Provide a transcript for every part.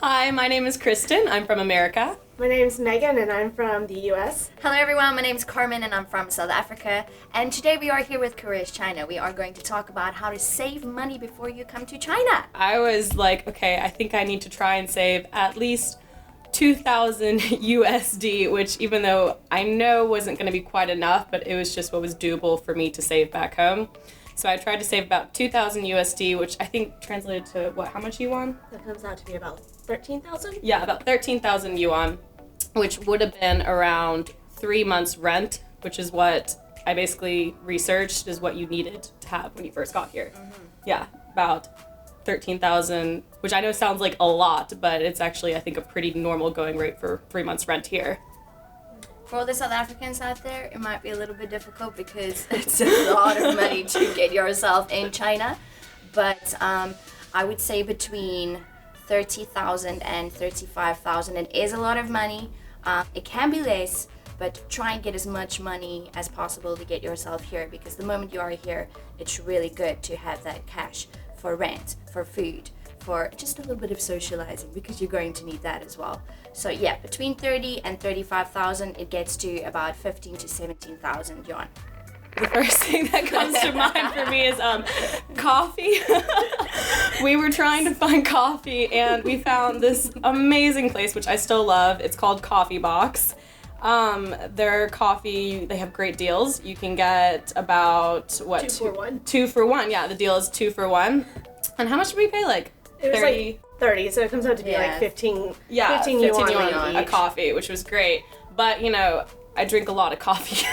Hi, my name is Kristen. I'm from America. My name is Meghann and I'm from the US. Hello everyone, my name is Carmen and I'm from South Africa. And today we are here with Curious China. We are going to talk about how to save money before you come to China. I was like, okay, I think I need to try and save at least 2,000 USD, which even though I know wasn't going to be quite enough, but it was just what was doable for me to save back home. So I tried to save about 2,000 USD, which I think translated to what, how much yuan? That comes out to be about 13,000? Yeah, about 13,000 yuan, which would have been around 3 months rent, which is what I basically researched is what you needed to have when you first got here. Mm-hmm. Yeah, about 13,000, which I know sounds like a lot, but it's actually, I think, a pretty normal going rate for 3 months rent here. For all the South Africans out there, it might be a little bit difficult because it's a lot of money to get yourself in China. But I would say between 30,000 and 35,000, it is a lot of money. It can be less, but try and get as much money as possible to get yourself here, because the moment you are here, it's really good to have that cash for rent, for food, for just a little bit of socializing, because you're going to need that as well. So yeah, between 30 and 35,000, it gets to about 15 to 17,000 yuan. The first thing that comes to mind for me is coffee. We were trying to find coffee and we found this amazing place, which I still love. It's called Coffee Box. Their coffee, they have great deals. You can get about, what? 2 for 1. 2 for 1, yeah, the deal is 2 for 1. And how much did we pay, like? It was 30? like 30, so it comes out to be like 15 15 yuan yuan a each. coffee, which was great. But, you know, I drink a lot of coffee,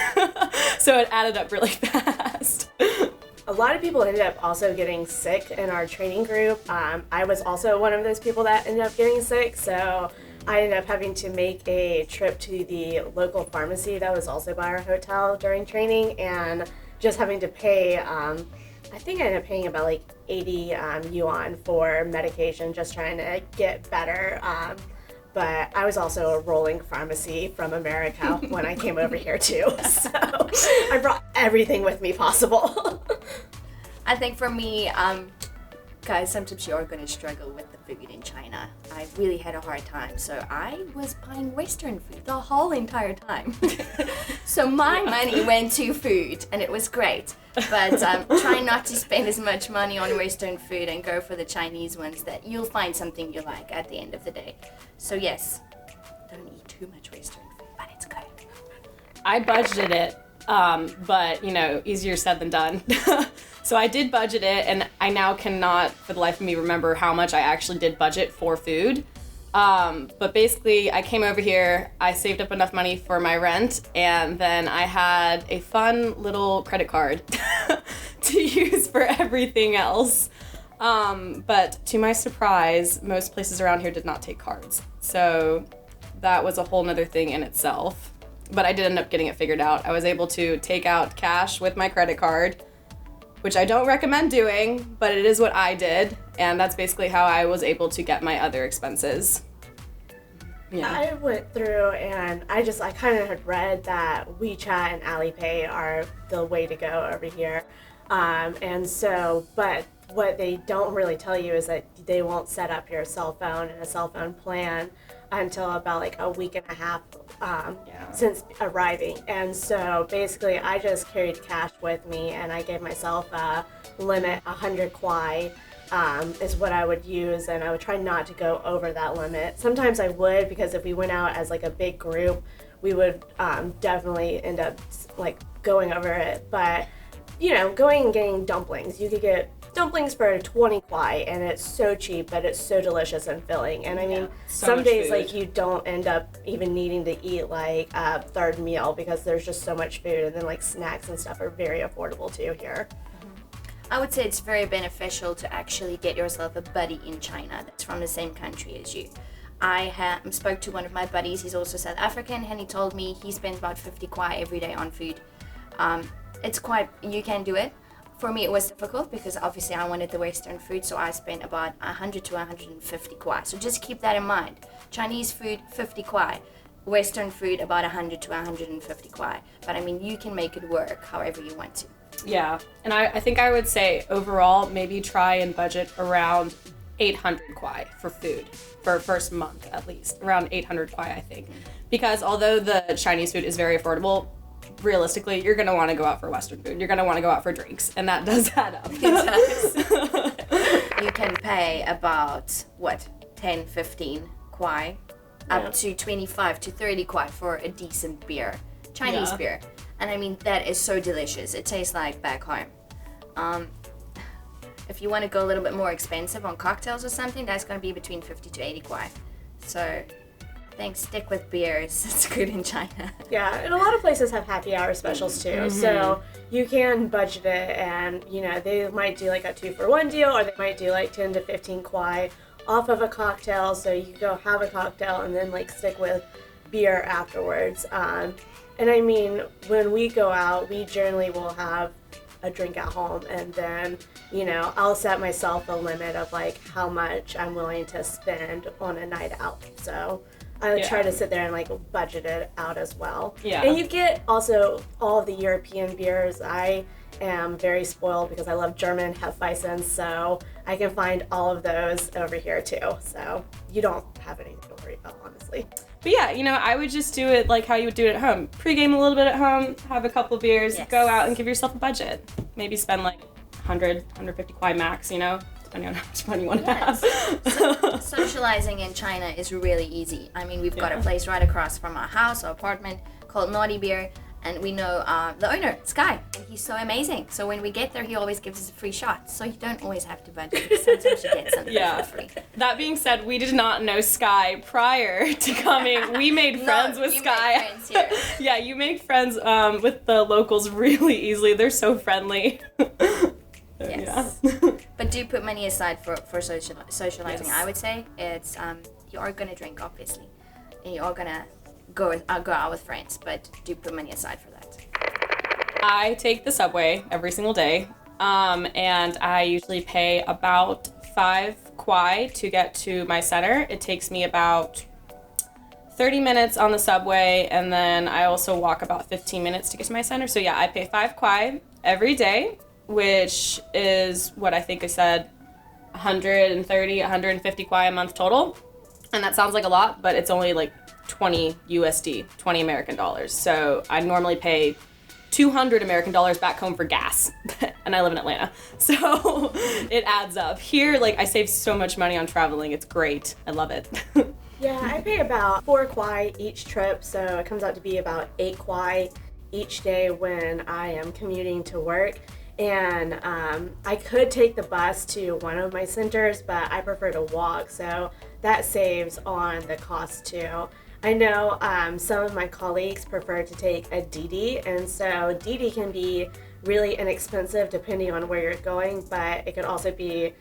so it added up really fast. A lot of people ended up also getting sick in our training group. I was also one of those people that ended up getting sick, so I ended up having to make a trip to the local pharmacy that was also by our hotel during training, and just having to pay, I think I ended up paying about like 80 yuan for medication, just trying to get better. But I was also a rolling pharmacy from America when I came over here too, so I brought everything with me possible. I think for me, guys, sometimes you are going to struggle with the food in China. I really had a hard time, so I was buying Western food the whole entire time. So my money went to food, and it was great. But try not to spend as much money on Western food and go for the Chinese ones, that you'll find something you like at the end of the day. So yes, don't eat too much Western food, but it's good. I budgeted it, but, you know, easier said than done. So I did budget it, and I now cannot, for the life of me, remember how much I actually did budget for food. But basically, I came over here, I saved up enough money for my rent, and then I had a fun little credit card to use for everything else. But to my surprise, most places around here did not take cards. So that was a whole nother thing in itself. But I did end up getting it figured out. I was able to take out cash with my credit card, which I don't recommend doing, but it is what I did. And that's basically how I was able to get my other expenses. Yeah. I went through and I kind of had read that WeChat and Alipay are the way to go over here. And so, but what they don't really tell you is that they won't set up your cell phone and a cell phone plan until about like a week and a half since arriving. And so basically I just carried cash with me, and I gave myself a limit, 100 kwai is what I would use, and I would try not to go over that limit. Sometimes I would, because if we went out as like a big group, we would definitely end up like going over it. But you know, going and getting dumplings, you could get dumplings for 20 kwai, and it's so cheap, but it's so delicious and filling. And I mean, some days food. like you don't end up even needing to eat like a third meal, because there's just so much food, and then like snacks and stuff are very affordable too here. I would say it's very beneficial to actually get yourself a buddy in China that's from the same country as you. I spoke to one of my buddies, he's also South African, and he told me he spends about 50 kwai every day on food. You can do it. For me, it was difficult because obviously I wanted the Western food, so I spent about 100 to 150 kwai. So just keep that in mind. Chinese food, 50 kwai. Western food, about 100 to 150 kwai. But I mean, you can make it work however you want to. Yeah, and I think I would say overall maybe try and budget around 800 kwai for food for first month, at least around 800 kwai, I think, because although the Chinese food is very affordable, realistically you're gonna want to go out for Western food, you're gonna want to go out for drinks, and that does add up. It does. You can pay about 10-15 kwai up to 25 to 30 kwai for a decent beer, Chinese beer, and I mean that is so delicious. It tastes like back home. If you want to go a little bit more expensive on cocktails or something, that's going to be between 50 to 80 kwai. So I think stick with beers. It's good in China. Yeah, and a lot of places have happy hour specials too. So you can budget it, and they might do like a 2-for-1 deal, or they might do like 10 to 15 kwai off of a cocktail. So you can go have a cocktail and then like stick with beer afterwards. And I mean, when we go out, we generally will have a drink at home, and then I'll set myself a limit of like how much I'm willing to spend on a night out. So I try to sit there and like budget it out as well. Yeah. And you get also all of the European beers. I am very spoiled because I love German Hefeweizen, so I can find all of those over here too. So you don't have anything to worry about, honestly. But yeah, I would just do it like how you would do it at home. Pre-game a little bit at home, have a couple beers, go out and give yourself a budget. Maybe spend like 150 kwai max, depending on how much money you want to have. Socializing in China is really easy. I mean, we've got a place right across from our house or apartment called Naughty Beer, and we know the owner, Sky, and he's so amazing. So when we get there, he always gives us a free shot. So you don't always have to budget. Sometimes you get something for free. That being said, we did not know Sky prior to coming. We made friends with Sky. Made friends here. Yeah, you make friends with the locals really easily. They're so friendly. Yes. But do put money aside for socializing. Yes. I would say it's you are gonna drink, obviously, and you are gonna go out with friends, but do put money aside for that. I take the subway every single day, and I usually pay about 5 kwai to get to my center. It takes me about 30 minutes on the subway, and then I also walk about 15 minutes to get to my center. So yeah, I pay 5 kwai every day, which is what I think I said, 130, 150 kwai a month total. And that sounds like a lot, but it's only like 20 USD, 20 American dollars. So I normally pay 200 American dollars back home for gas, and I live in Atlanta. So it adds up. Here, like, I save so much money on traveling. It's great. I love it. Yeah, I pay about 4 kwai each trip, so it comes out to be about 8 kwai each day when I am commuting to work. And I could take the bus to one of my centers, but I prefer to walk, so that saves on the cost too. I know some of my colleagues prefer to take a DD, and so DD can be really inexpensive depending on where you're going, but it could also be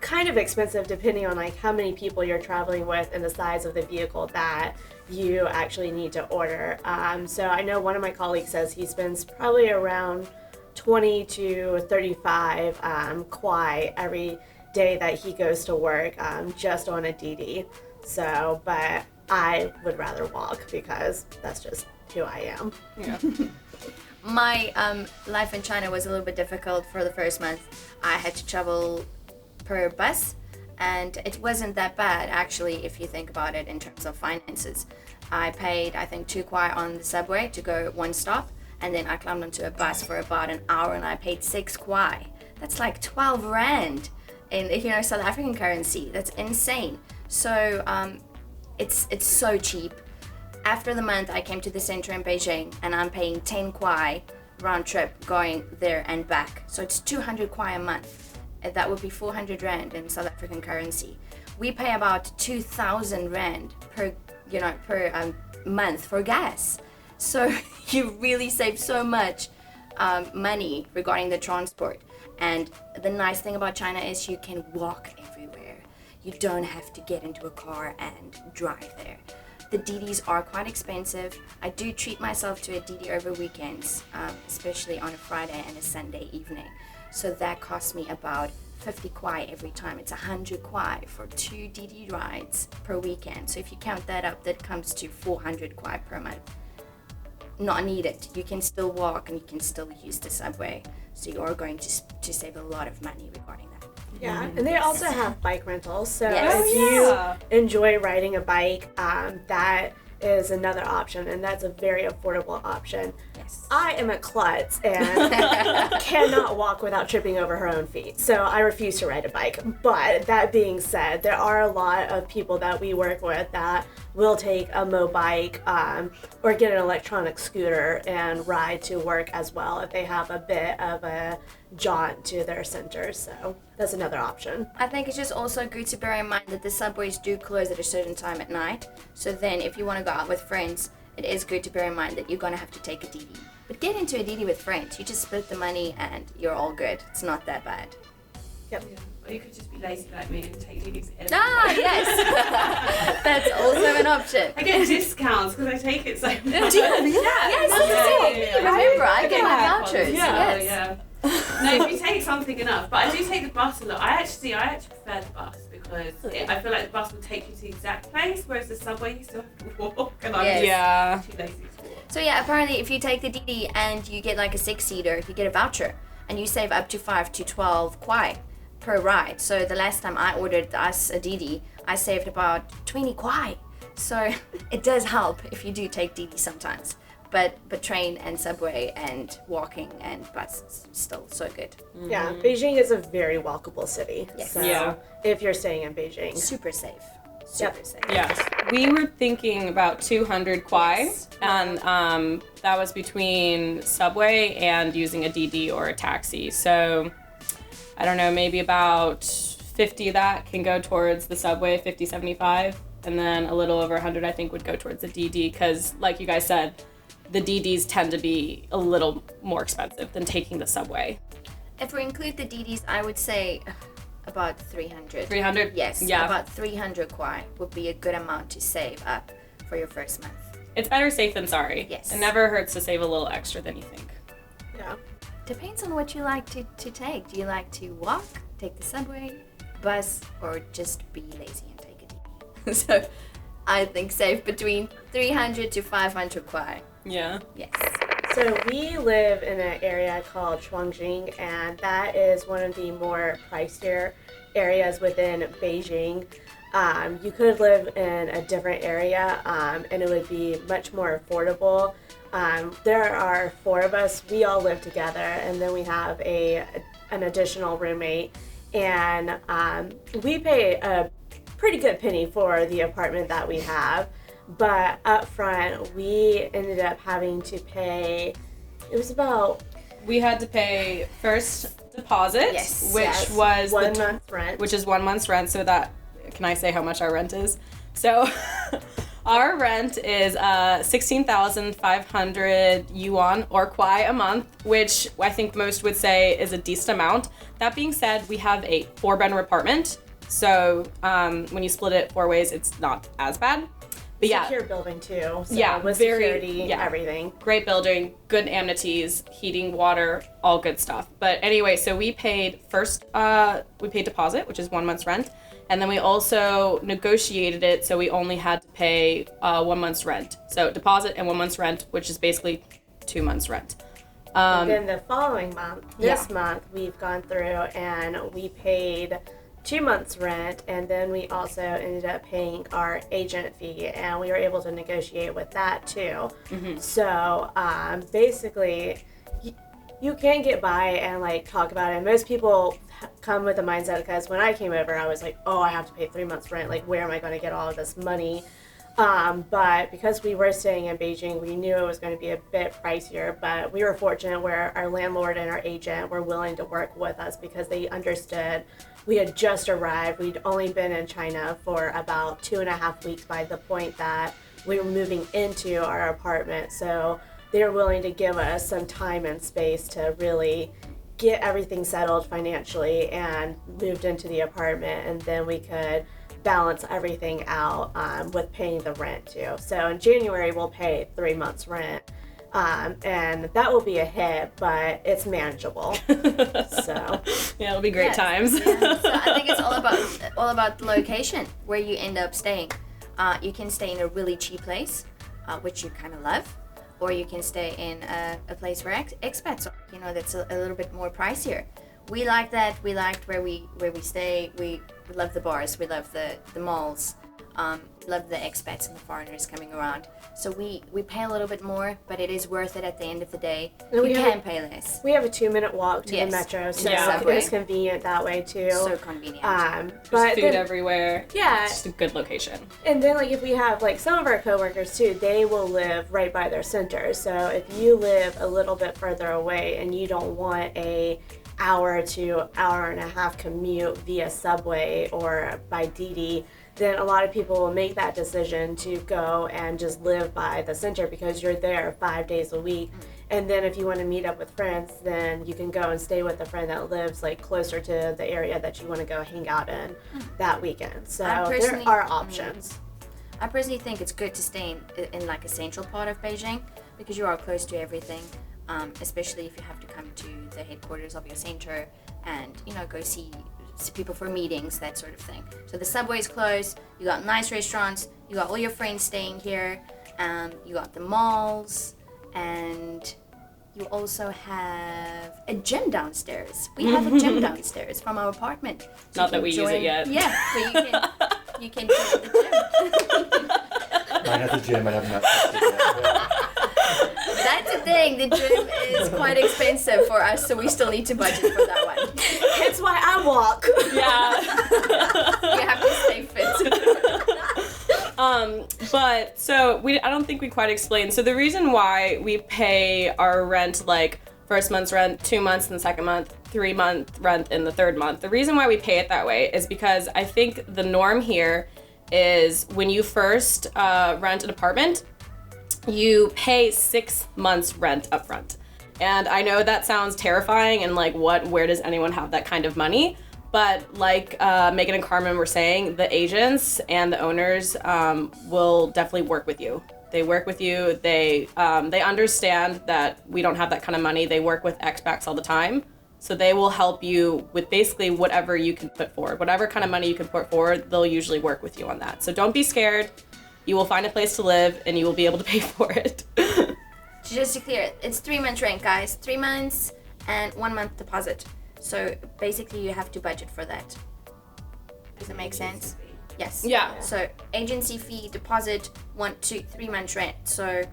kind of expensive depending on like how many people you're traveling with and the size of the vehicle that you actually need to order. So I know one of my colleagues says he spends probably around 20 to 35 kwai every day that he goes to work just on a DD. So, but I would rather walk because that's just who I am. Yeah. My life in China was a little bit difficult for the first month. I had to travel per bus, and it wasn't that bad actually if you think about it in terms of finances. I paid, I think, 2 kwai on the subway to go one stop, and then I climbed onto a bus for about an hour and I paid 6 kwai. That's like 12 rand in South African currency. That's insane. So it's so cheap. After the month, I came to the center in Beijing, and I'm paying 10 kwai round trip going there and back. So it's 200 kwai a month. And that would be 400 rand in South African currency. We pay about 2,000 rand per month for gas. So you really save so much money regarding the transport. And the nice thing about China is you can walk everywhere. You don't have to get into a car and drive there. The DDs are quite expensive. I do treat myself to a DD over weekends, especially on a Friday and a Sunday evening. So that costs me about 50 kwai every time. It's 100 kwai for 2 DD rides per weekend. So if you count that up, that comes to 400 kwai per month. Not needed. You can still walk and you can still use the subway. So you are going to save a lot of money regarding that. Yeah, and they also have bike rentals. So Yes. if you enjoy riding a bike, that is another option, and that's a very affordable option. Yes. I am a klutz and cannot walk without tripping over her own feet, so I refuse to ride a bike. But that being said, there are a lot of people that we work with that will take a mobike or get an electronic scooter and ride to work as well if they have a bit of a jaunt to their center. So that's another option. I think it's just also good to bear in mind that the subways do close at a certain time at night. So then if you want to go out with friends, it is good to bear in mind that you're going to have to take a DD. But get into a DD with friends. You just split the money and you're all good. It's not that bad. Yep. Or you could just be lazy like me and take DVDs everywhere. Ah, yes. That's also an option. I get discounts because I take it so much. Do you? Yes, remember, I get my vouchers. Yeah, Yes. yeah. No, if you take something enough, but I do take the bus a lot. I actually prefer the bus because I feel like the bus will take you to the exact place, whereas the subway you still have to walk, and I'm Yes. just too lazy to walk. So yeah, apparently if you take the DD and you get like a 6-seater, you get a voucher and you save up to 5 to 12 kwai per ride. So the last time I ordered us a DD, I saved about 20 kwai. So it does help if you do take DD sometimes. But train and subway and walking and bus is still so good. Yeah, Beijing is a very walkable city. Yes. So Yeah. if you're staying in Beijing. Super safe. Super safe. Yes, we were thinking about 200 kwai, Yes. and that was between subway and using a DD or a taxi. So I don't know, maybe about 50 of that can go towards the subway, 50, 75, and then a little over 100 I think would go towards the DD because, like you guys said, the DDs tend to be a little more expensive than taking the subway. If we include the DDs, I would say about 300. 300? Yes. Yeah. About 300 kwai would be a good amount to save up for your first month. It's better safe than sorry. Yes. It never hurts to save a little extra than you think. Yeah. Depends on what you like to take. Do you like to walk, take the subway, bus, or just be lazy and take a DD? So I think save between 300 to 500 kwai. Yeah. Yes. So we live in an area called Shuangjing, and that is one of the more pricier areas within Beijing. You could live in a different area, and it would be much more affordable. There are 4 of us. We all live together, and then we have an additional roommate, and we pay a pretty good penny for the apartment that we have. But up front, we ended up having to pay, it was about We had to pay first deposit, Yes. which yes, was 1 month's rent. which is 1 month's rent. So that, can I say how much our rent is? So our rent is 16,500 yuan or kwai a month, which I think most would say is a decent amount. That being said, we have a 4-bedroom apartment. So when you split it 4 ways, it's not as bad. But yeah, Secure building too. So Yeah, with very- security, yeah. everything. great building, good amenities, heating, water, all good stuff. But anyway, so we paid deposit, which is 1 month's rent. And then we also negotiated it, so we only had to pay 1 month's rent. So deposit and 1 month's rent, which is basically 2 months' rent. And then the following month, this month, we've gone through and we paid 2 months rent, and then we also ended up paying our agent fee, and we were able to negotiate with that too. So basically, you can get by and like talk about it. Most people come with a mindset, because when I came over, I was like, oh, I have to pay 3 months rent. Like, where am I going to get all of this money? But because we were staying in Beijing, we knew it was going to be a bit pricier, but we were fortunate where our landlord and our agent were willing to work with us because they understood we had just arrived. We'd only been in China for about 2.5 weeks by the point that we were moving into our apartment. So they were willing to give us some time and space to really get everything settled financially and moved into the apartment, and then we could balance everything out with paying the rent too. So in January we'll pay 3 months rent, and that will be a hit, but it's manageable. So Yeah, it'll be great times. Yeah. So I think it's all about the location where you end up staying. You can stay in a really cheap place, which you kind of love, or you can stay in a place where expats are, that's a little bit more pricier. we like that. We liked where we stay. We love the bars. We love the malls. Love the expats and the foreigners coming around. So we pay a little bit more, but it is worth it at the end of the day. And you can pay less. We have a 2-minute walk to Yes. the metro, so Yeah. it's convenient that way too. So convenient. There's But food then, everywhere. yeah, It's just a good location. and then like if we have like some of our coworkers too, they will live right by their center. So if you live a little bit further away and you don't want a hour to hour and a half commute via subway or by DD, then a lot of people will make that decision to go and just live by the center because you're there 5 days a week. And then if you want to meet up with friends, then you can go and stay with a friend that lives like closer to the area that you want to go hang out in that weekend. So there are options. I personally think it's good to stay in like a central part of Beijing because you are close to everything, especially if you have to come to the headquarters of your center and, you know, go see people for meetings, that sort of thing. So the subway is close, you got nice restaurants, you got all your friends staying here, you got the malls, and you also have a gym downstairs. We have a gym downstairs from our apartment. So Not that we use it yet. Yeah, but you can join the gym. Mine has a gym, I have not touched it yet. That's the thing, the gym is quite expensive for us, so we still need to budget for that one. Hence why I walk. Yeah. You have to stay fit. But so I don't think we quite explained. So the reason why we pay our rent like first month's rent, 2 months in the second month, 3-month rent in the third month. The reason why we pay it that way is because I think the norm here is when you first rent an apartment, you pay 6 months rent up front. And I know that sounds terrifying and like where does anyone have that kind of money? But like Meghann and Carmen were saying, the agents and the owners will definitely work with you. They work with you. They understand that we don't have that kind of money. They work with expats all the time. So they will help you with basically whatever you can put forward. Whatever kind of money you can put forward, they'll usually work with you on that. So don't be scared. You will find a place to live and you will be able to pay for it. Just to clear, it's 3 months rent, guys. 3 months and 1 month deposit. So basically you have to budget for that. Does that make sense? Yes. Yeah. So agency fee, deposit, 1 to 3 months rent. So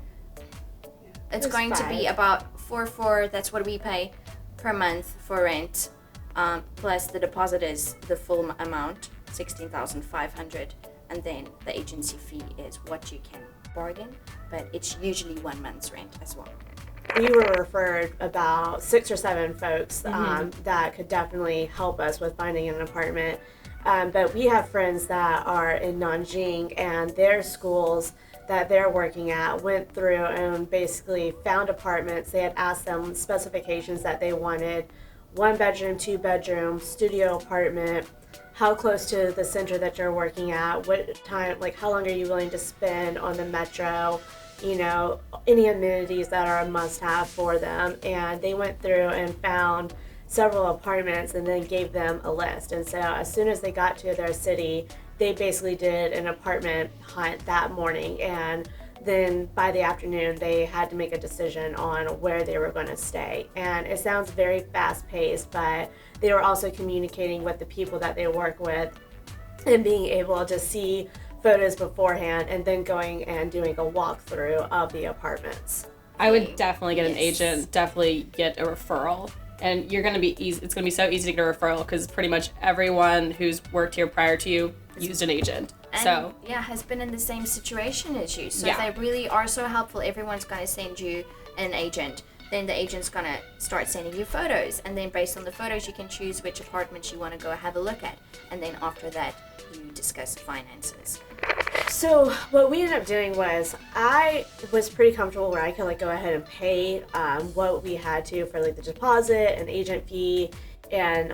it's going to be about 4, that's what we pay per month for rent. Plus the deposit is the full amount, 16,500. And then the agency fee is what you can bargain, but it's usually 1 month's rent as well. We were referred about 6 or 7 folks that could definitely help us with finding an apartment. But we have friends that are in Nanjing, and their schools that they're working at went through and basically found apartments. They had asked them specifications that they wanted: 1 bedroom, 2 bedroom, studio apartment, how close to the center that you're working at, what time, like how long are you willing to spend on the metro, you know, any amenities that are a must-have for them. And they went through and found several apartments and then gave them a list. And so as soon as they got to their city, they basically did an apartment hunt that morning, and then by the afternoon they had to make a decision on where they were going to stay. And it sounds very fast-paced, but they were also communicating with the people that they work with and being able to see photos beforehand and then going and doing a walkthrough of the apartments. I would definitely get an Yes. agent, definitely get a referral. And you're going to be easy. It's going to be so easy to get a referral because pretty much everyone who's worked here prior to you used an agent. And So yeah, has been in the same situation as you. So Yeah. they really are so helpful. Everyone's gonna send you an agent. Then the agent's gonna start sending you photos, and then based on the photos, you can choose which apartments you want to go have a look at. And then after that, you discuss finances. So what we ended up doing was I was pretty comfortable where I could like go ahead and pay what we had to for like the deposit and agent fee and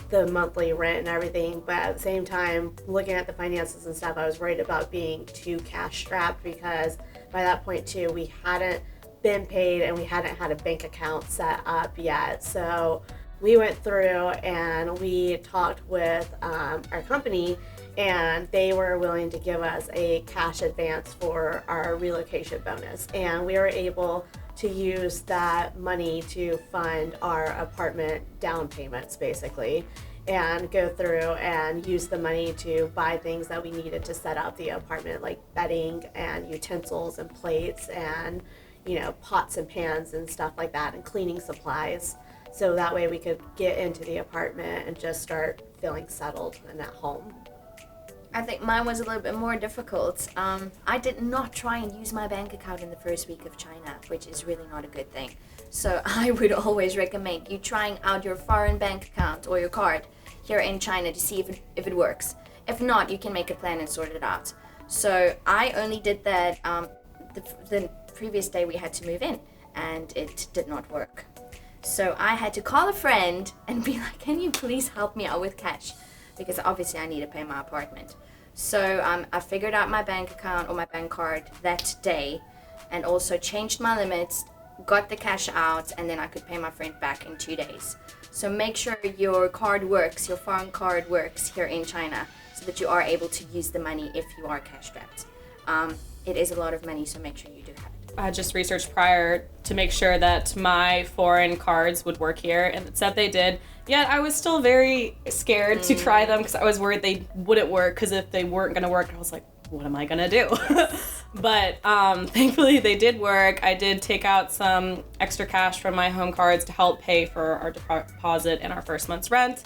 the monthly rent and everything. But at the same time, looking at the finances and stuff, I was worried about being too cash strapped because by that point too, we hadn't been paid and we hadn't had a bank account set up yet. So we went through and we talked with our company, and they were willing to give us a cash advance for our relocation bonus. And we were able to use that money to fund our apartment down payments, basically, and go through and use the money to buy things that we needed to set up the apartment, like bedding and utensils and plates and, you know, pots and pans and stuff like that, and cleaning supplies. So that way we could get into the apartment and just start feeling settled and at home. I think mine was a little bit more difficult. I did not try and use my bank account in the first week of China, which is really not a good thing. So I would always recommend you trying out your foreign bank account or your card here in China to see if it works. If not, you can make a plan and sort it out. So I only did that the previous day we had to move in, and it did not work. So I had to call a friend and be like, can you please help me out with cash? Because obviously I need to pay my apartment. So I figured out my bank account or my bank card that day, and also changed my limits, got the cash out, and then I could pay my friend back in 2 days. So make sure your card works, your foreign card works here in China, so that you are able to use the money if you are cash strapped. It is a lot of money, so make sure you do have it. I just researched prior to make sure that my foreign cards would work here, and it said they did. Yet I was still very scared to try them because I was worried they wouldn't work, because if they weren't going to work, I was like, what am I going to do? But thankfully they did work. I did take out some extra cash from my home cards to help pay for our deposit and our first month's rent,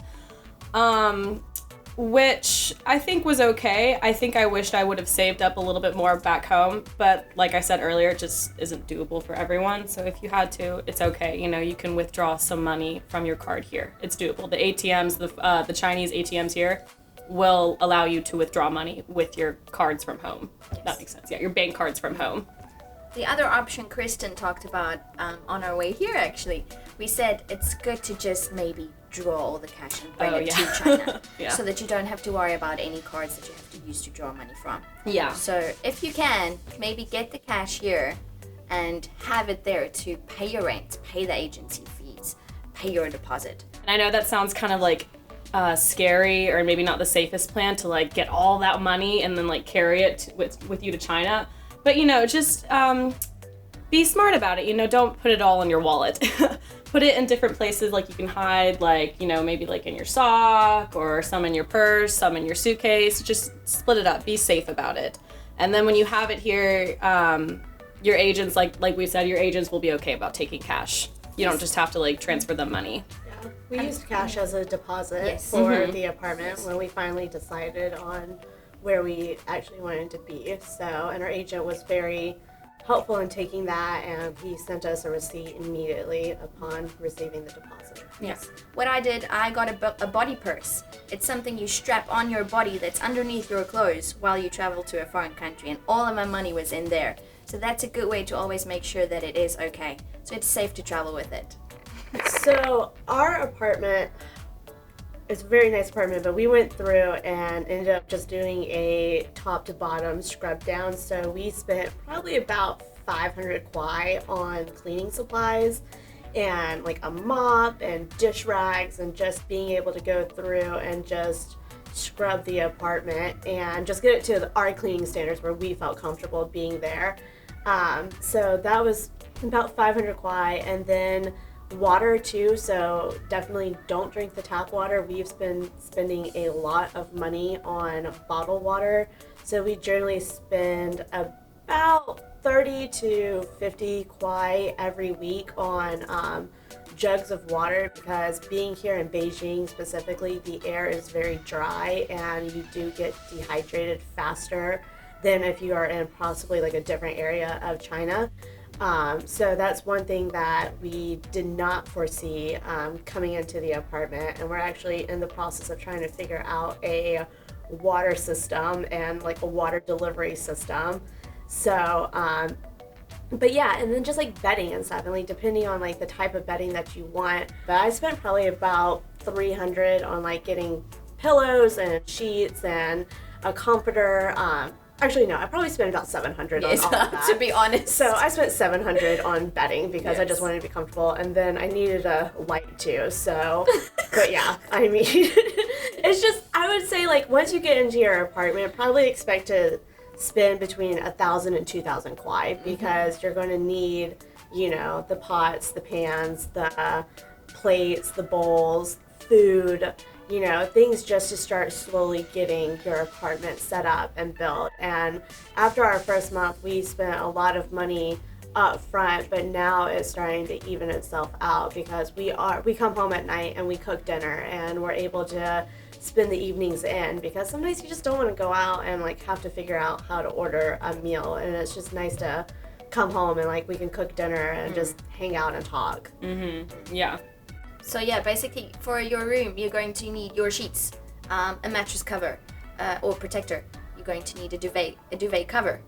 which I think was okay. I think I wished I would have saved up a little bit more back home, but like I said earlier, it just isn't doable for everyone. So if you had to, it's okay. You know, you can withdraw some money from your card here. It's doable. The ATMs, the Chinese ATMs here will allow you to withdraw money with your cards from home. Yes. That makes sense. Yeah, your bank cards from home. The other option Kristen talked about on our way here, actually, we said it's good to just maybe draw all the cash and bring it to China, Yeah. so that you don't have to worry about any cards that you have to use to draw money from. Yeah. So if you can, maybe get the cash here and have it there to pay your rent, pay the agency fees, pay your deposit. And I know that sounds kind of like scary, or maybe not the safest plan to like get all that money and then like carry it with you to China. But, you know, just be smart about it. You know, don't put it all in your wallet. Put it in different places, like you can hide, like, you know, maybe like in your sock, or some in your purse, some in your suitcase. Just split it up. Be safe about it. And then when you have it here, your agents, like we said, your agents will be okay about taking cash. You don't just have to like transfer them money. Yeah. We used cash as a deposit Yes. for the apartment when we finally decided on where we actually wanted to be. So, and our agent was very helpful in taking that, and he sent us a receipt immediately upon receiving the deposit. Yes. What I did, I got a body purse. It's something you strap on your body that's underneath your clothes while you travel to a foreign country, and all of my money was in there. So that's a good way to always make sure that it is okay. So it's safe to travel with it. So our apartment is a very nice apartment, but we went through and ended up just doing a top to bottom scrub down. So we spent probably about 500 kwai on cleaning supplies and like a mop and dish rags, and just being able to go through and just scrub the apartment and just get it to our cleaning standards where we felt comfortable being there. So that was about 500 kwai, and then water too, so definitely don't drink the tap water. We've been spending a lot of money on bottled water, so we generally spend about 30 to 50 kwai every week on jugs of water, because being here in Beijing specifically, the air is very dry and you do get dehydrated faster than if you are in possibly like a different area of China. So that's one thing that we did not foresee coming into the apartment, and we're actually in the process of trying to figure out a water system and like a water delivery system. So, but yeah, and then just like bedding and stuff, and like depending on like the type of bedding that you want. But I spent probably about 300 on like getting pillows and sheets and a comforter. Actually, no, I probably spent about 700 on all of that. To be honest. So I spent 700 on bedding because I Yes. just wanted to be comfortable, and then I needed a light too. So, but yeah, I mean, it's just I would say, like, once you get into your apartment, probably expect to spend between 1,000 and 2,000 kwai because you're going to need, you know, the pots, the pans, the plates, the bowls, food, you know, things just to start slowly getting your apartment set up and built. And after our first month, we spent a lot of money up front, but now it's starting to even itself out because we come home at night and we cook dinner and we're able to spend the evenings in because sometimes you just don't want to go out and like have to figure out how to order a meal, and it's just nice to come home and like we can cook dinner and just hang out and talk. Yeah. So yeah, basically for your room, you're going to need your sheets, a mattress cover or protector. You're going to need a duvet cover,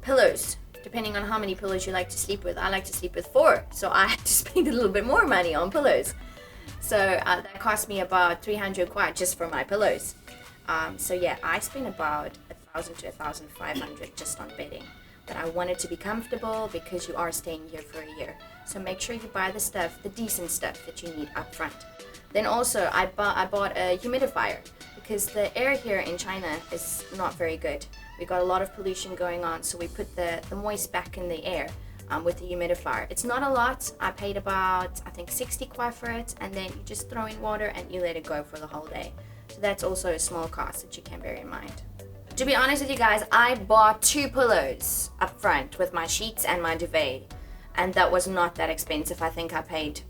pillows, depending on how many pillows you like to sleep with. I like to sleep with 4, so I had to spend a little bit more money on pillows. So that cost me about 300 kwai just for my pillows. So yeah, I spent about 1,000 to 1,500 just on bedding. But I wanted to be comfortable because you are staying here for a year. So make sure you buy the stuff, the decent stuff that you need up front. Then also I bought a humidifier because the air here in China is not very good. We got a lot of pollution going on, so we put the moist back in the air with the humidifier. It's not a lot. I paid about, I think, 60 kwai for it, and then you just throw in water and you let it go for the whole day. So that's also a small cost that you can bear in mind. To be honest with you guys, I bought 2 pillows up front with my sheets and my duvet, and that was not that expensive. I think I paid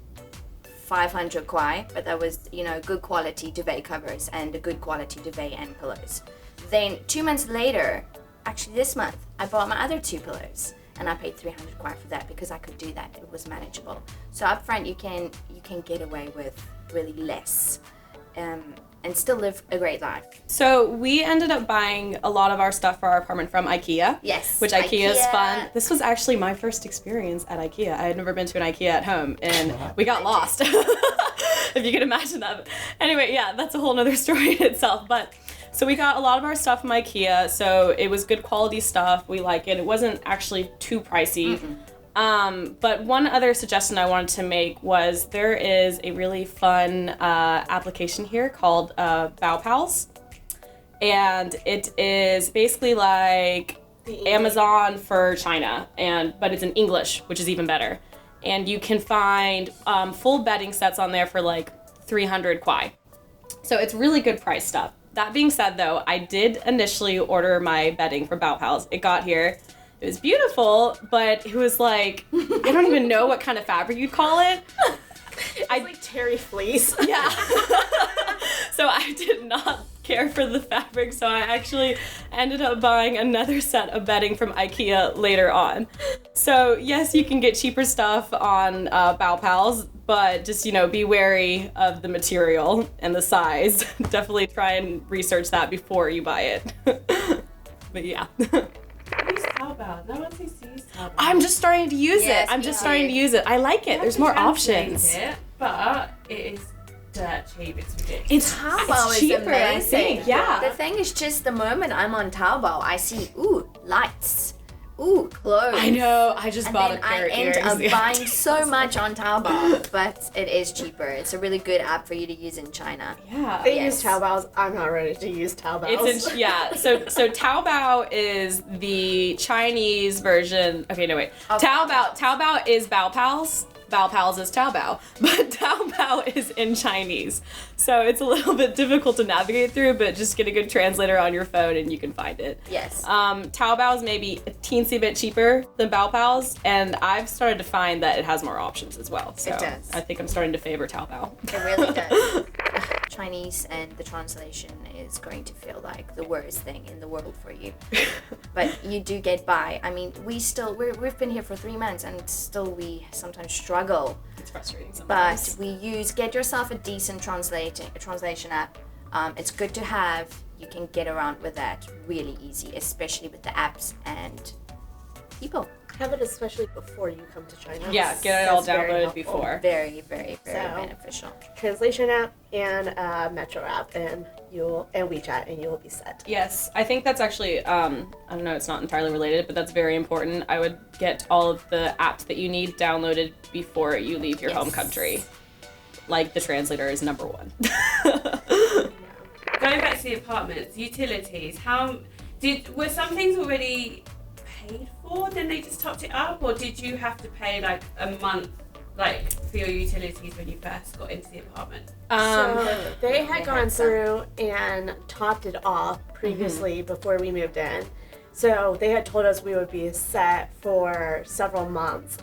500 kwai, but that was, you know, good quality duvet covers and a good quality duvet and pillows. Then 2 months later, actually this month, I bought my other 2 pillows, and I paid 300 kwai for that because I could do that. It was manageable. So up front, you can get away with really less. And still live a great life. So we ended up buying a lot of our stuff for our apartment from IKEA. Yes. Which IKEA is fun. This was actually my first experience at IKEA. I had never been to an IKEA at home, and we got lost. If you can imagine that. Anyway, yeah, that's a whole nother story in itself. But so we got a lot of our stuff from IKEA. So it was good quality stuff. We like it. It wasn't actually too pricey. But one other suggestion I wanted to make was there is a really fun application here called Baopals, and it is basically like Amazon for China, but it's in English, which is even better. And you can find full bedding sets on there for like 300 kwai. So it's really good price stuff. That being said, though, I did initially order my bedding from Baopals. It got here. It was beautiful, but it was like, I don't even know what kind of fabric you'd call it. It's like terry fleece. Yeah. So I did not care for the fabric, so I actually ended up buying another set of bedding from IKEA later on. So yes, you can get cheaper stuff on Baopals, but just, you know, be wary of the material and the size. Definitely try and research that before you buy it. But yeah. Use Taobao. No one seems to use Taobao. I'm just starting to use Yes, it. I'm me just too. starting to use it. I like it. There's more options. It, but it is dirt cheap. It's ridiculous. It's Taobao is cheaper, I amazing. think. Yeah. The thing is just the moment I'm on Taobao, I see, lights, clothes. I know. I just And bought then a pair I of end earrings. up the other buying day. so much on Taobao, but it is cheaper. It's a really good app for you to use in China. Yeah. They Yes. use Taobaos. I'm not ready to use Taobaos. It's in, yeah. So Taobao is the Chinese version. Okay, no wait. Of Taobao is Baopals. Baopals is Taobao, but Taobao is in Chinese. So it's a little bit difficult to navigate through, but just get a good translator on your phone and you can find it. Yes. Taobao is maybe a teensy bit cheaper than Baopals, and I've started to find that it has more options as well. So It does. I think I'm starting to favor Taobao. It really does. Chinese and the translation is going to feel like the worst thing in the world for you. But you do get by. I mean, we've been here for 3 months and still we sometimes struggle. It's frustrating sometimes. But get yourself a decent translation app. It's good to have. You can get around with that really easy, especially with the apps and people. Have it especially before you come to China. Yeah, get it all That's very downloaded helpful. before. Very, very, very So- beneficial. Translation app and Metro app, and WeChat, and you'll be set. Yes, I think that's actually, I don't know, it's not entirely related, but that's very important. I would get all of the apps that you need downloaded before you leave your home Yes. country. Like the translator is number one. going back to the apartments, utilities, were some things already paid for, then they just topped it up, or did you have to pay like a month like for your utilities when you first got into the apartment? So they had gone through and topped it off previously before we moved in. So they had told us we would be set for several months.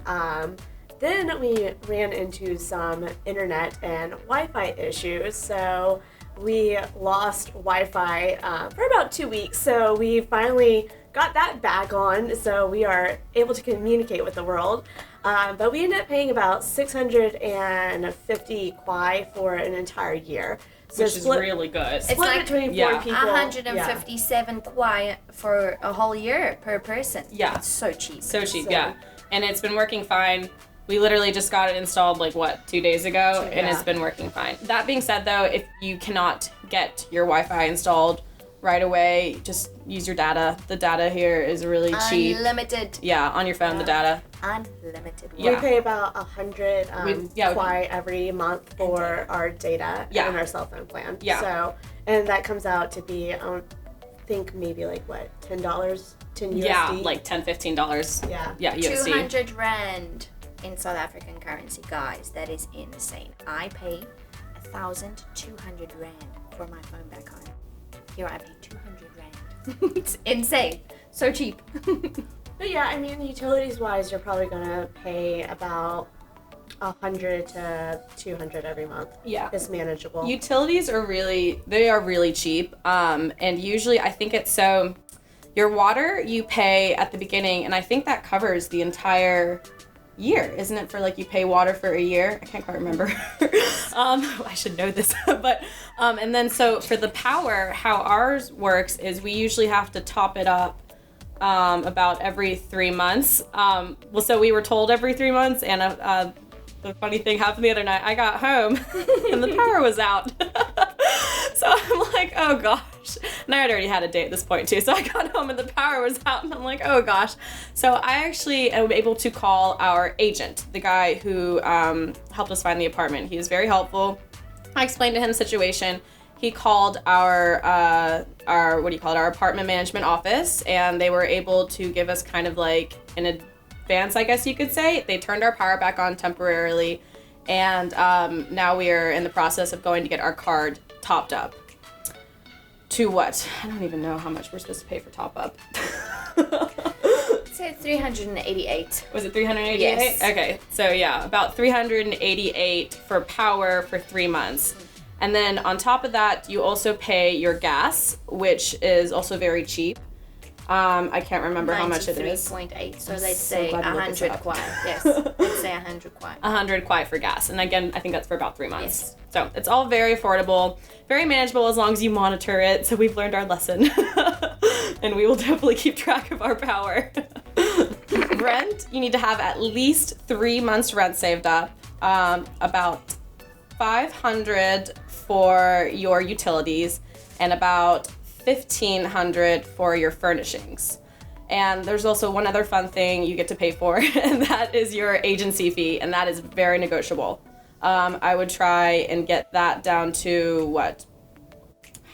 Then we ran into some internet and Wi-Fi issues. So we lost Wi-Fi for about 2 weeks. So we finally got that back on. So we are able to communicate with the world. But we ended up paying about 650 kwai for an entire year. So which is really good. It's Split like between 4 people. 157 kwai for a whole year per person. Yeah. It's so cheap. So cheap, yeah. And it's been working fine. We literally just got it installed 2 days ago, and it's been working fine. That being said, though, if you cannot get your Wi-Fi installed right away, just use your data. The data here is really cheap. Unlimited. Yeah, on your phone, the data. Unlimited. We pay about 100 kwai every month for our data and our cell phone plan. Yeah. So, and that comes out to be, I think maybe $10, 10 USD. Yeah, $10-$15. Yeah. Yeah, USD. 200 rand in South African currency, guys. That is insane. I pay 1,200 rand for my phone back home. Here I pay 200 rand. It's insane. So cheap. But yeah, I mean, utilities-wise, you're probably gonna pay about 100 to 200 every month. Yeah. It's manageable. Utilities are really cheap. And usually I think it's so, your water you pay at the beginning, and I think that covers the entire year, isn't it? For you pay water for a year. I can't quite remember. I should know this, but and then so for the power, how ours works is we usually have to top it up about every 3 months. So we were told every 3 months, and the funny thing happened the other night. I got home and the power was out. So I'm like, oh gosh. And I had already had a date at this point too. So I got home and the power was out, and I'm like, oh gosh. So I actually am able to call our agent, the guy who helped us find the apartment. He was very helpful. I explained to him the situation. He called our apartment management office, and they were able to give us kind of an advance, I guess you could say. They turned our power back on temporarily, and now we are in the process of going to get our card topped up. To what? I don't even know how much we're supposed to pay for top up. Say 388. Was it 388? Yes. Okay, so yeah, about 388 for power for 3 months. And then on top of that, you also pay your gas, which is also very cheap. I can't remember how much it is. 93.8, so I'm they'd so say glad we looked this 100 up. kwai. Yes, they'd say 100 kwai. 100 kwai for gas. And again, I think that's for about 3 months. Yes. So it's all very affordable, very manageable as long as you monitor it. So we've learned our lesson. And we will definitely keep track of our power. Rent, you need to have at least 3 months rent saved up, about 500 for your utilities, and about 1,500 for your furnishings. And there's also one other fun thing you get to pay for, and that is your agency fee, and that is very negotiable. I would try and get that down to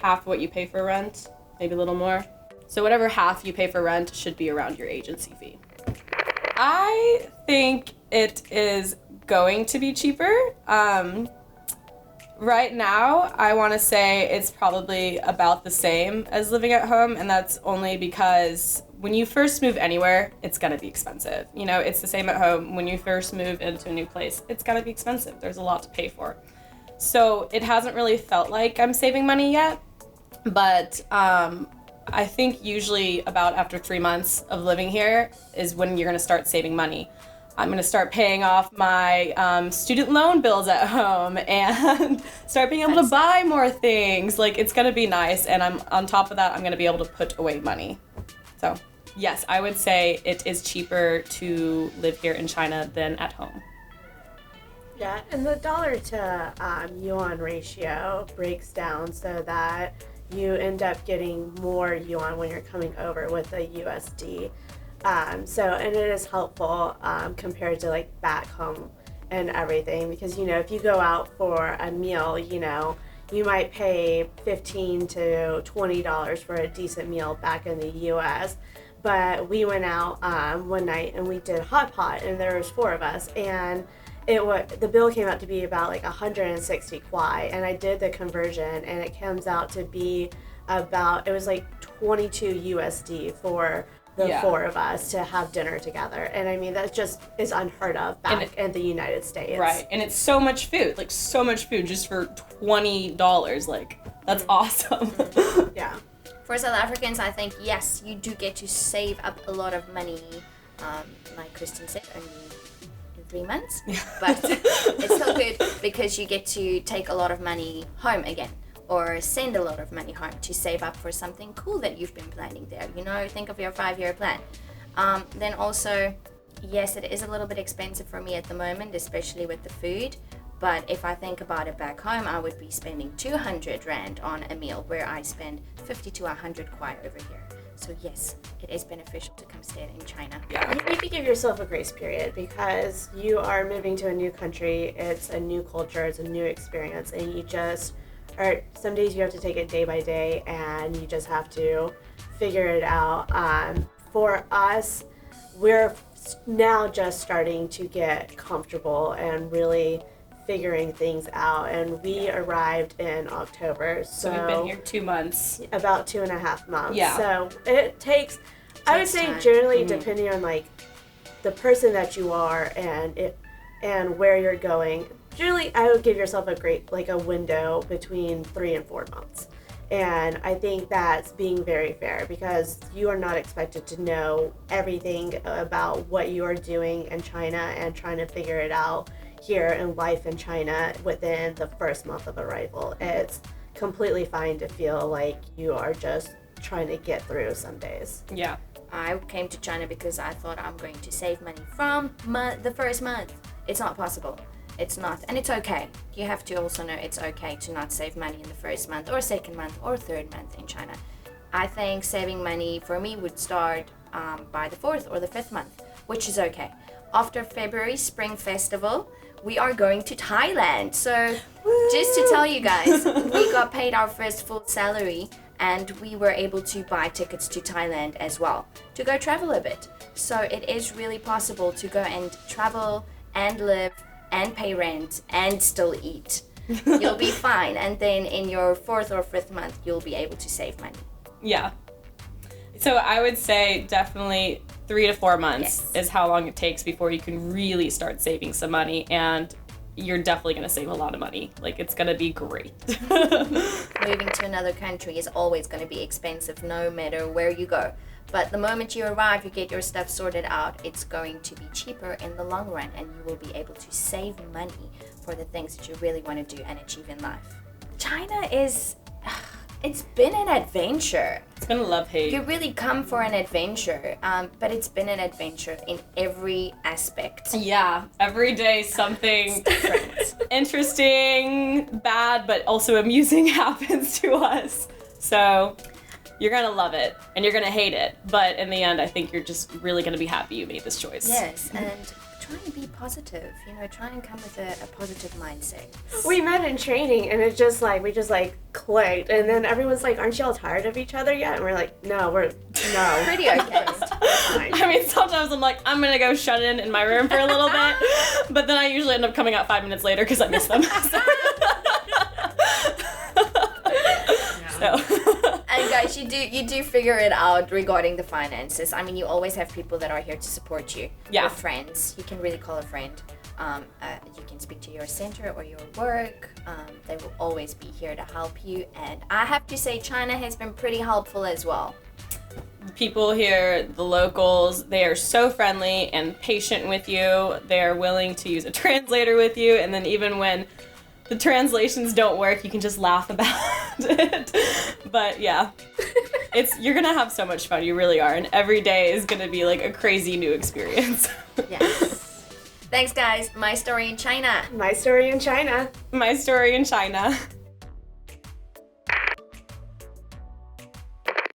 half what you pay for rent, maybe a little more. So whatever half you pay for rent should be around your agency fee. I think it is going to be cheaper. Right now, I want to say it's probably about the same as living at home, and that's only because when you first move anywhere, it's going to be expensive. It's the same at home. When you first move into a new place, it's going to be expensive. There's a lot to pay for. So it hasn't really felt like I'm saving money yet, but I think usually about after 3 months of living here is when you're going to start saving money. I'm going to start paying off my student loan bills at home and start being able to buy more things. It's going to be nice. And on top of that, I'm going to be able to put away money. So yes, I would say it is cheaper to live here in China than at home. Yeah, and the dollar to yuan ratio breaks down so that you end up getting more yuan when you're coming over with the USD. And it is helpful compared to back home and everything, because if you go out for a meal, you might pay $15 to $20 for a decent meal back in the U.S. But we went out one night and we did hot pot, and there was 4 of us, and the bill came out to be about like 160 kwai, and I did the conversion, and it comes out to be it was like 22 USD for the 4 of us to have dinner together. And I mean, that just is unheard of back in the United States. Right, and it's so much food, just for $20. Like, that's awesome. Yeah. For South Africans, I think, yes, you do get to save up a lot of money, like Kristen said, only in 3 months. But it's still good because you get to take a lot of money home again, or send a lot of money home to save up for something cool that you've been planning there. You know, think of your 5-year plan. Then also, yes, it is a little bit expensive for me at the moment, especially with the food. But if I think about it back home, I would be spending 200 Rand on a meal, where I spend 50 to 100 kwai over here. So yes, it is beneficial to come stay in China. Yeah, you need to give yourself a grace period because you are moving to a new country. It's a new culture. It's a new experience, and you just some days you have to take it day by day, and you just have to figure it out. For us, we're now just starting to get comfortable and really figuring things out, and we arrived in October, so we've been here 2 months, about 2.5 months. Yeah, so it takes I would say time. Generally depending on like the person that you are and where you're going, generally I would give yourself a window between 3 and 4 months. And I think that's being very fair because you are not expected to know everything about what you are doing in China and trying to figure it out here in life in China within the first month of arrival. It's completely fine to feel like you are just trying to get through some days. Yeah. I came to China because I thought I'm going to save money from the first month. It's not possible. It's not. And it's okay. You have to also know it's okay to not save money in the first month or second month or third month in China. I think saving money for me would start by the 4th or the 5th month, which is okay. After February Spring Festival, we are going to Thailand. So just to tell you guys, we got paid our first full salary and we were able to buy tickets to Thailand as well to go travel a bit. So it is really possible to go and travel and live and pay rent and still eat. You'll be fine. And then in your 4th or 5th month, you'll be able to save money. Yeah. So I would say definitely 3 to 4 months is how long it takes before you can really start saving some money, and you're definitely going to save a lot of money. Like, it's going to be great. Moving to another country is always going to be expensive no matter where you go. But the moment you arrive, you get your stuff sorted out, it's going to be cheaper in the long run, and you will be able to save money for the things that you really want to do and achieve in life. China is... It's been an adventure. It's been a love-hate. You really come for an adventure, but it's been an adventure in every aspect. Yeah, every day something interesting, bad, but also amusing happens to us. So you're gonna love it and you're gonna hate it, but in the end, I think you're just really gonna be happy you made this choice. Yes, and try and be positive. You know, try and come with a positive mindset. We met in training and we just clicked, and then everyone's like, "Aren't y'all tired of each other yet?" And we're like, "No, no." Pretty okay. I mean, sometimes I'm like, I'm gonna go shut in my room for a little bit, but then I usually end up coming out 5 minutes later because I miss them. And guys, you do figure it out regarding the finances. I mean, you always have people that are here to support you. Yeah. Your friends. You can really call a friend. You can speak to your center or your work. They will always be here to help you. And I have to say, China has been pretty helpful as well. People here, the locals, they are so friendly and patient with you. They are willing to use a translator with you, and then even when the translations don't work, you can just laugh about it. But yeah, you're gonna have so much fun. You really are, and every day is gonna be like a crazy new experience. Yes. Thanks, guys. My story in China. My story in China. My story in China.